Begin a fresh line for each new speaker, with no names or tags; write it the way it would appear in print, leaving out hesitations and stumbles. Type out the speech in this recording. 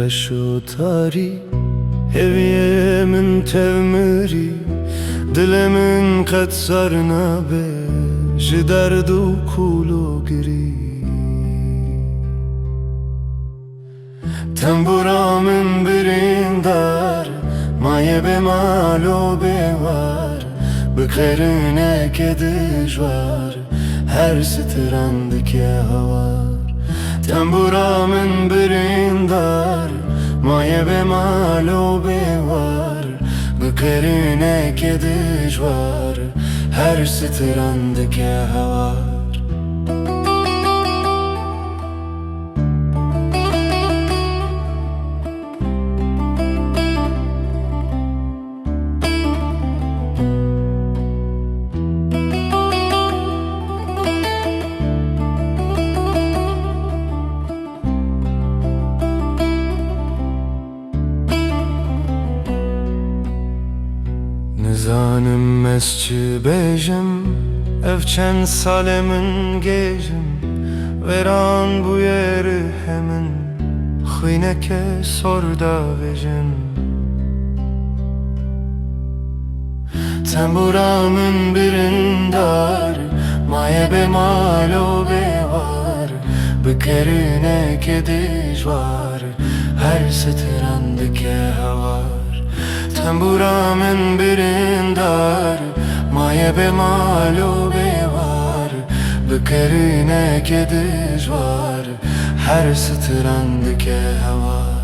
رشو تاری هویه من تevmری دل من قد سرنا به جدرد و کولو گری تنبورا من برندار مایه به مالو بوار بخیرونه که دجوار هر سترند که هوار تنبورا من برندار مایه به مالو بوار بخیرونه که دجوار هر سترند که هوار Nizanim mesçi bejim ev çend salemin gejim veran bu yeri hemin xwineke sorda vejim Temburamın birindar maye be malo be var Bikerine ke dijvar her setirandike havar Temburamın birindar maye be malo be var Bikerine ke dijvar her setirandike havar